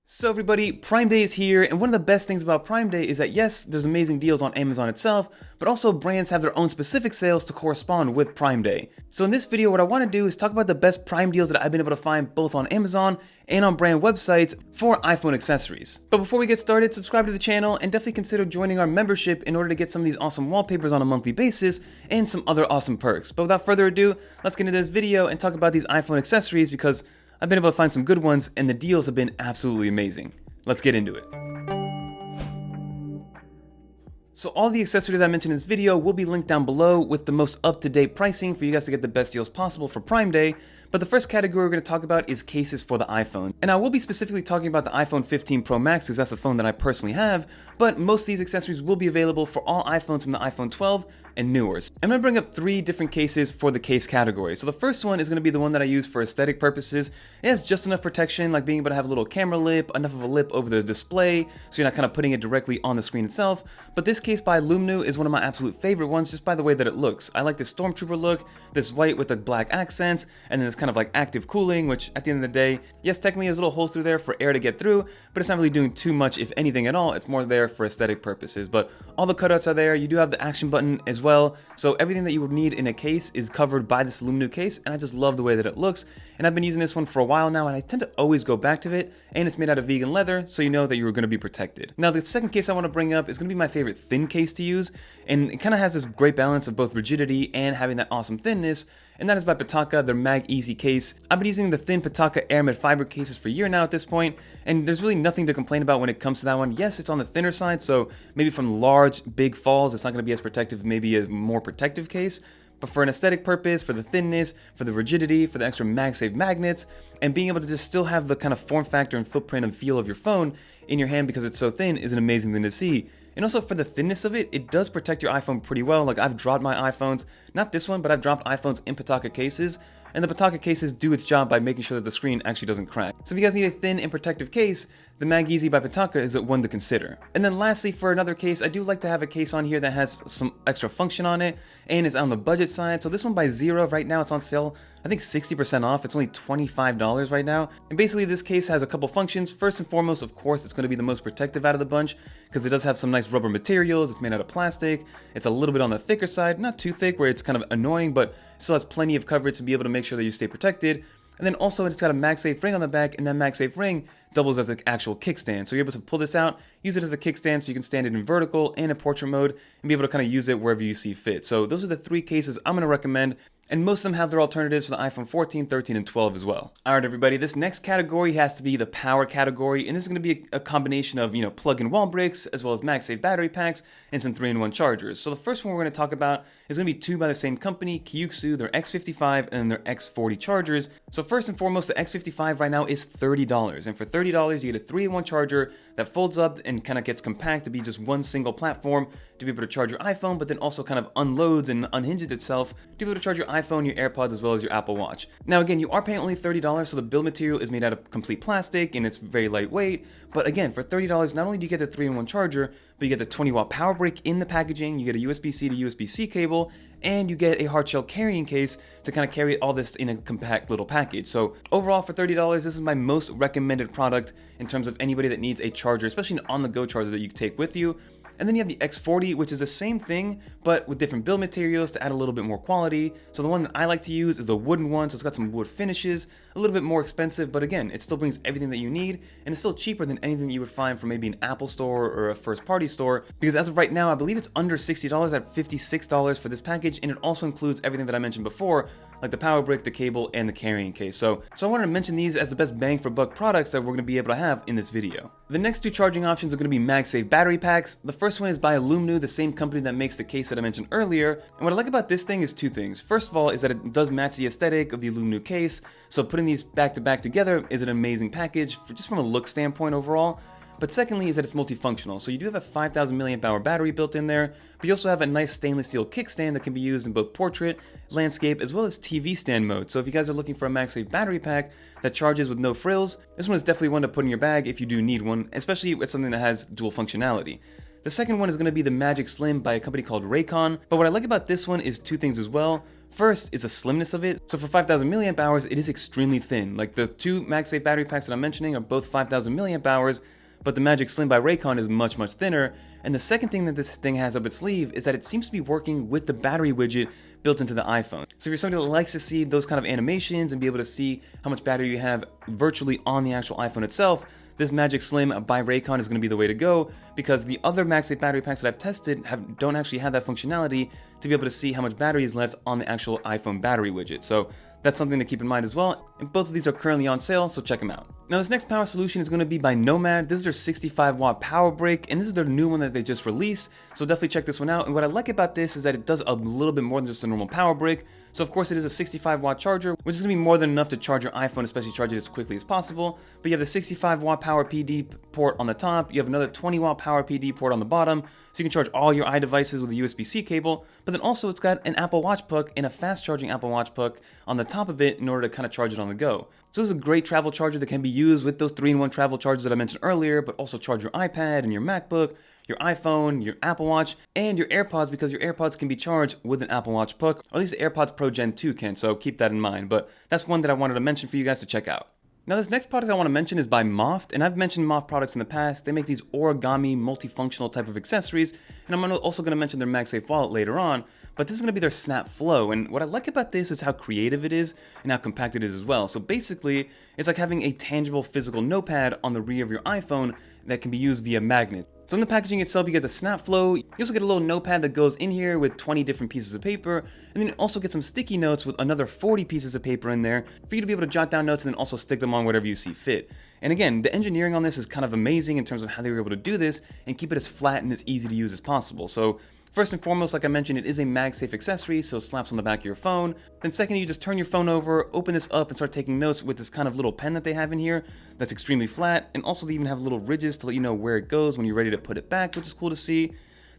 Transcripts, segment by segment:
So everybody, Prime Day is here, and one of the best things about Prime Day is that yes, there's amazing deals on Amazon itself, but also brands have their own specific sales to correspond with Prime Day. So in this video, what I want to do is talk about the best Prime deals that I've been able to find both on Amazon and on brand websites for iPhone accessories. But before we get started, subscribe to the channel and definitely consider joining our membership in order to get some of these awesome wallpapers on a monthly basis and some other awesome perks. But without further ado, let's get into this video and talk about these iPhone accessories because I've been able to find some good ones and the deals have been absolutely amazing. Let's get into it. So all the accessories that I mentioned in this video will be linked down below with the most up-to-date pricing for you guys to get the best deals possible for Prime Day. But the first category we're going to talk about is cases for the iPhone. And I will be specifically talking about the iPhone 15 Pro Max because that's the phone that I personally have, but most of these accessories will be available for all iPhones from the iPhone 12 and newer. I'm going to bring up 3 different cases for the case category. So the first one is going to be the one that I use for aesthetic purposes. It has just enough protection, like being able to have a little camera lip, enough of a lip over the display, so you're not kind of putting it directly on the screen itself. But this case by Aulumu is one of my absolute favorite ones just by the way that it looks. I like this Stormtrooper look, this white with the black accents, and then this kind of like active cooling, which at the end of the day, yes, technically there's little holes through there for air to get through, but it's not really doing too much, if anything at all. It's more there for aesthetic purposes. But all the cutouts are there. You do have the action button as well. So everything that you would need in a case is covered by this Aulumu case, and I just love the way that it looks. And I've been using this one for a while now, and I tend to always go back to it, and it's made out of vegan leather, so you know that you're going to be protected. Now, the second case I want to bring up is going to be my favorite thin case to use, and it kind of has this great balance of both rigidity and having that awesome thinness, and that is by Pitaka, their MagEZ case. I've been using the thin Pitaka aramid fiber cases for a year now at this point, and there's really nothing to complain about when it comes to that one. Yes, it's on the thinner side, so maybe from large, big falls, it's not going to be as protective, maybe a more protective case. But for an aesthetic purpose, for the thinness, for the rigidity, for the extra MagSafe magnets, and being able to just still have the kind of form factor and footprint and feel of your phone in your hand because it's so thin is an amazing thing to see. And also for the thinness of it, it does protect your iPhone pretty well. Like I've dropped my iPhones, not this one, but I've dropped iPhones in Pitaka cases, and the Pitaka cases do its job by making sure that the screen actually doesn't crack. So if you guys need a thin and protective case, the MagEZ by Pitaka is one to consider. And then lastly, for another case, I do like to have a case on here that has some extra function on it and is on the budget side. So this one by Zeera, right now it's on sale, I think 60% off. It's only $25 right now. And basically this case has a couple functions. First and foremost, of course, it's going to be the most protective out of the bunch because it does have some nice rubber materials. It's made out of plastic. It's a little bit on the thicker side, not too thick where it's kind of annoying, but it still has plenty of coverage to be able to make sure that you stay protected. And then also it's got a MagSafe ring on the back, and that MagSafe ring doubles as an actual kickstand. So you're able to pull this out, use it as a kickstand so you can stand it in vertical and in portrait mode and be able to kind of use it wherever you see fit. So those are the 3 cases I'm going to recommend. And most of them have their alternatives for the iPhone 14, 13, and 12 as well. Alright everybody, this next category has to be the power category, and this is going to be a combination of, plug-in wall bricks, as well as MagSafe battery packs, and some 3-in-1 chargers. So the first one we're going to talk about is going to be 2 by the same company, Kuxiu, their X55 and their X40 chargers. So first and foremost, the X55 right now is $30, and for $30 you get a 3-in-1 charger that folds up and kind of gets compact to be just one single platform to be able to charge your iPhone, but then also kind of unloads and unhinges itself to be able to charge your iPhone, your AirPods, as well as your Apple Watch. Now again, you are paying only $30, so the build material is made out of complete plastic and it's very lightweight. But again, for $30, not only do you get the 3-in-1 charger, but you get the 20-watt power brick in the packaging, you get a USB-C to USB-C cable, and you get a hard shell carrying case to kind of carry all this in a compact little package. So overall, for $30, this is my most recommended product in terms of anybody that needs a charger, especially an on-the-go charger that you can take with you. And then you have the X40, which is the same thing, but with different build materials to add a little bit more quality. So the one that I like to use is the wooden one, so it's got some wood finishes, a little bit more expensive, but again, it still brings everything that you need, and it's still cheaper than anything you would find from maybe an Apple store or a first-party store, because as of right now, I believe it's under $60 at $56 for this package, and it also includes everything that I mentioned before, like the power brick, the cable, and the carrying case. So I wanted to mention these as the best bang for buck products that we're going to be able to have in this video. The next 2 charging options are going to be MagSafe battery packs. The first one is by Aulumu, the same company that makes the case that I mentioned earlier. And what I like about this thing is 2 things. First of all is that it does match the aesthetic of the Aulumu case. So putting these back to back together is an amazing package just from a look standpoint overall. But secondly is that it's multifunctional. So you do have a 5,000 mAh battery built in there, but you also have a nice stainless steel kickstand that can be used in both portrait, landscape, as well as TV stand mode. So if you guys are looking for a MagSafe battery pack that charges with no frills, this one is definitely one to put in your bag if you do need one, especially with something that has dual functionality. The second one is going to be the Magic Slim by a company called Raycon, but what I like about this one is 2 things as well. First is the slimness of it. So for 5,000 milliamp hours, it is extremely thin. Like the two MagSafe battery packs that I'm mentioning are both 5,000 milliamp hours, but the Magic Slim by Raycon is much, much thinner. And the second thing that this thing has up its sleeve is that it seems to be working with the battery widget built into the iPhone. So if you're somebody that likes to see those kind of animations and be able to see how much battery you have virtually on the actual iPhone itself, this Magic Slim by Raycon is going to be the way to go, because the other MagSafe battery packs that I've tested don't actually have that functionality to be able to see how much battery is left on the actual iPhone battery widget. So that's something to keep in mind as well, and both of these are currently on sale, so check them out. Now this next power solution is going to be by Nomad. This is their 65 watt power brick, and this is their new one that they just released, so definitely check this one out. And what I like about this is that it does a little bit more than just a normal power brick. So of course it is a 65 watt charger, which is going to be more than enough to charge your iPhone, especially charge it as quickly as possible. But you have the 65 watt power PD port on the top, you have another 20 watt power PD port on the bottom, so you can charge all your iDevices with a USB-C cable. But then also it's got an Apple Watch puck and a fast charging Apple Watch puck on the top of it in order to kind of charge it on the go. So this is a great travel charger that can be used with those 3-in-1 travel chargers that I mentioned earlier, but also charge your iPad and your MacBook, your iPhone, your Apple Watch, and your AirPods, because your AirPods can be charged with an Apple Watch puck, or at least the AirPods Pro Gen 2 can, so keep that in mind. But that's one that I wanted to mention for you guys to check out. Now this next product I want to mention is by Moft, and I've mentioned Moft products in the past. They make these origami multifunctional type of accessories, and I'm also going to mention their MagSafe wallet later on, but this is going to be their Snap Flow. And what I like about this is how creative it is and how compact it is as well. So basically it's like having a tangible physical notepad on the rear of your iPhone that can be used via magnets. So in the packaging itself, you get the Snap Flow. You also get a little notepad that goes in here with 20 different pieces of paper, and then you also get some sticky notes with another 40 pieces of paper in there for you to be able to jot down notes and then also stick them on whatever you see fit. And again, the engineering on this is kind of amazing in terms of how they were able to do this and keep it as flat and as easy to use as possible. So first and foremost, like I mentioned, it is a MagSafe accessory, so it slaps on the back of your phone. Then second, you just turn your phone over, open this up, and start taking notes with this kind of little pen that they have in here that's extremely flat, and also they even have little ridges to let you know where it goes when you're ready to put it back, which is cool to see.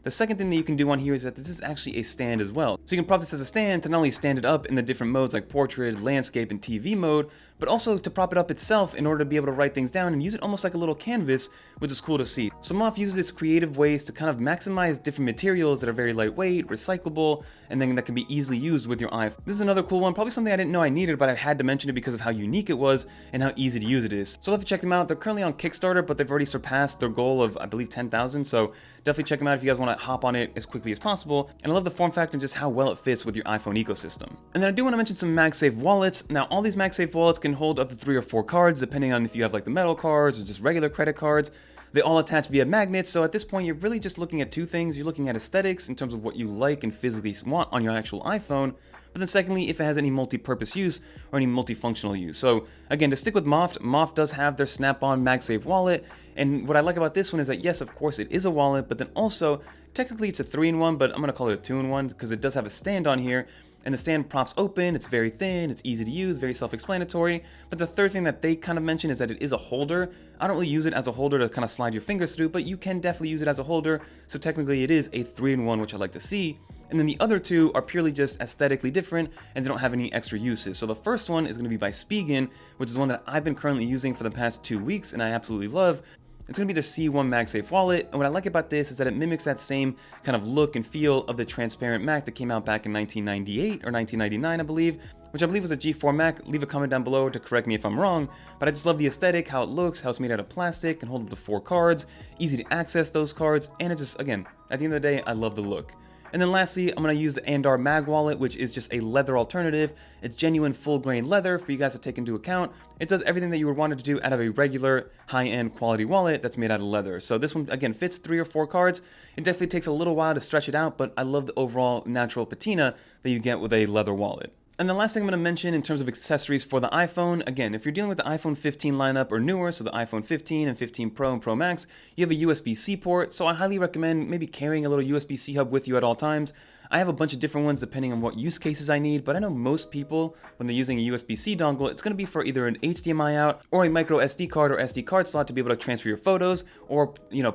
The second thing that you can do on here is that this is actually a stand as well. So you can prop this as a stand to not only stand it up in the different modes like portrait, landscape, and TV mode, but also to prop it up itself in order to be able to write things down and use it almost like a little canvas, which is cool to see. So Moft uses its creative ways to kind of maximize different materials that are very lightweight, recyclable, and then that can be easily used with your iPhone. This is another cool one, probably something I didn't know I needed, but I had to mention it because of how unique it was and how easy to use it is. So I'll have to check them out. They're currently on Kickstarter, but they've already surpassed their goal of, I believe, 10,000. So definitely check them out if you guys want to hop on it as quickly as possible. And I love the form factor and just how well it fits with your iPhone ecosystem. And then I do want to mention some MagSafe wallets. Now, all these MagSafe wallets can hold up to 3 or 4 cards, depending on if you have like the metal cards or just regular credit cards. They all attach via magnets, so at this point you're really just looking at two things. You're looking at aesthetics in terms of what you like and physically want on your actual iPhone, but then secondly, if it has any multi-purpose use or any multifunctional use. So again, to stick with Moft, Moft does have their Snap-on MagSafe wallet, and what I like about this one is that yes, of course it is a wallet, but then also technically it's a 3-in-1, but I'm going to call it a 2-in-1 because it does have a stand on here. And the stand props open, it's very thin, it's easy to use, very self-explanatory. But the third thing that they kind of mention is that it is a holder. I don't really use it as a holder to kind of slide your fingers through, but you can definitely use it as a holder. So technically it is a 3-in-1, which I like to see. And then the other two are purely just aesthetically different and they don't have any extra uses. So the first one is going to be by Spigen, which is one that I've been currently using for the past 2 weeks and I absolutely love. It's going to be their C1 Magsafe wallet, and what I like about this is that it mimics that same kind of look and feel of the transparent Mac that came out back in 1998 or 1999, I believe, which I believe was a G4 Mac. Leave a comment down below to correct me if I'm wrong, but I just love the aesthetic, how it looks, how it's made out of plastic, and hold up to 4 cards, easy to access those cards, and it just, again, at the end of the day, I love the look. And then lastly, I'm going to use the Andar Mag wallet, which is just a leather alternative. It's genuine full grain leather for you guys to take into account. It does everything that you would want it to do out of a regular high-end quality wallet that's made out of leather. So this one, again, fits 3 or 4 cards. It definitely takes a little while to stretch it out, but I love the overall natural patina that you get with a leather wallet. And the last thing I'm going to mention in terms of accessories for the iPhone, again, if you're dealing with the iPhone 15 lineup or newer, so the iPhone 15 and 15 Pro and Pro Max, you have a USB-C port, so I highly recommend maybe carrying a little USB-C hub with you at all times. I have a bunch of different ones depending on what use cases I need, but I know most people, when they're using a USB-C dongle, it's going to be for either an HDMI out or a micro SD card or SD card slot to be able to transfer your photos or,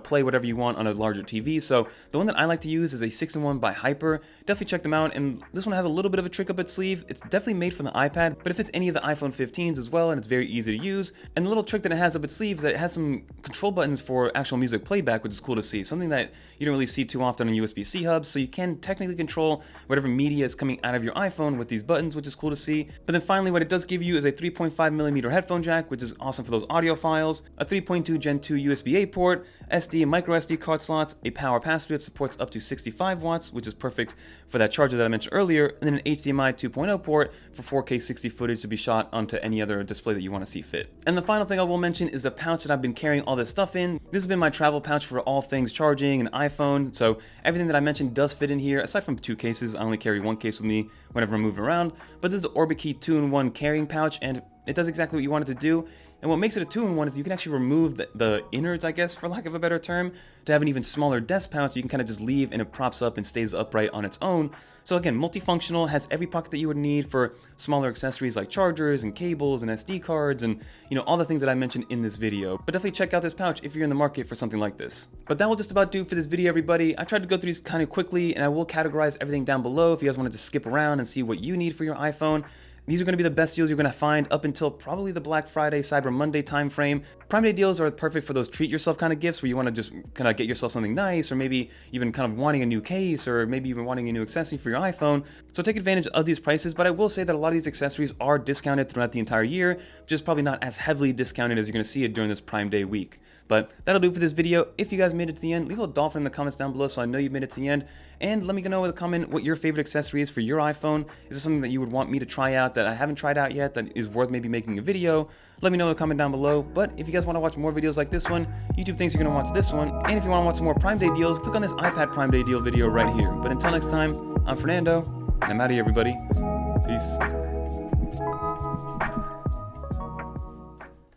play whatever you want on a larger TV. So the one that I like to use is a 6-in-1 by Hyper. Definitely check them out, and this one has a little bit of a trick up its sleeve. It's definitely made for the iPad, but it fits any of the iPhone 15s as well, and it's very easy to use. And the little trick that it has up its sleeve is that it has some control buttons for actual music playback, which is cool to see. Something that you don't really see too often on USB-C hubs, so you can technically control whatever media is coming out of your iPhone with these buttons, which is cool to see. But then finally, what it does give you is a 3.5mm headphone jack, which is awesome for those audio files, a 3.2 Gen 2 USB-A port, SD and micro SD card slots, a power pass-through that supports up to 65 watts, which is perfect for that charger that I mentioned earlier, and then an HDMI 2.0 port for 4K 60 footage to be shot onto any other display that you want to see fit. And the final thing I will mention is the pouch that I've been carrying all this stuff in. This has been my travel pouch for all things charging and iPhone, so everything that I mentioned does fit in here. Aside from 2 cases, I only carry 1 case with me whenever I'm moving around, but this is the Orbikey 2-in-1 carrying pouch, and it does exactly what you want it to do. And what makes it a 2-in-1 is you can actually remove the innards, I guess, for lack of a better term, to have an even smaller desk pouch. You can kind of just leave and it props up and stays upright on its own. So again, multifunctional, has every pocket that you would need for smaller accessories like chargers and cables and SD cards and, you know, all the things that I mentioned in this video. But definitely check out this pouch if you're in the market for something like this. But that will just about do for this video, everybody. I tried to go through these kind of quickly, and I will categorize everything down below if you guys wanted to skip around and see what you need for your iPhone. These are going to be the best deals you're going to find up until probably the Black Friday, Cyber Monday timeframe. Primeday deals are perfect for those treat yourself kind of gifts where you want to just kind of get yourself something nice, or maybe you've been kind of wanting a new case, or maybe you've been wanting a new accessory for your iPhone. So take advantage of these prices, but I will say that a lot of these accessories are discounted throughout the entire year, just probably not as heavily discounted as you're going to see it during this Prime Day week. But that'll do for this video. If you guys made it to the end, leave a dolphin in the comments down below so I know you made it to the end. And let me know in the comment what your favorite accessory is for your iPhone. Is there something that you would want me to try out that I haven't tried out yet that is worth maybe making a video? Let me know in the comment down below. But if you guys want to watch more videos like this one, YouTube thinks you're going to watch this one. And if you want to watch some more Prime Day deals, click on this iPad Prime Day deal video right here. But until next time, I'm Fernando, and I'm out of here, everybody. Peace.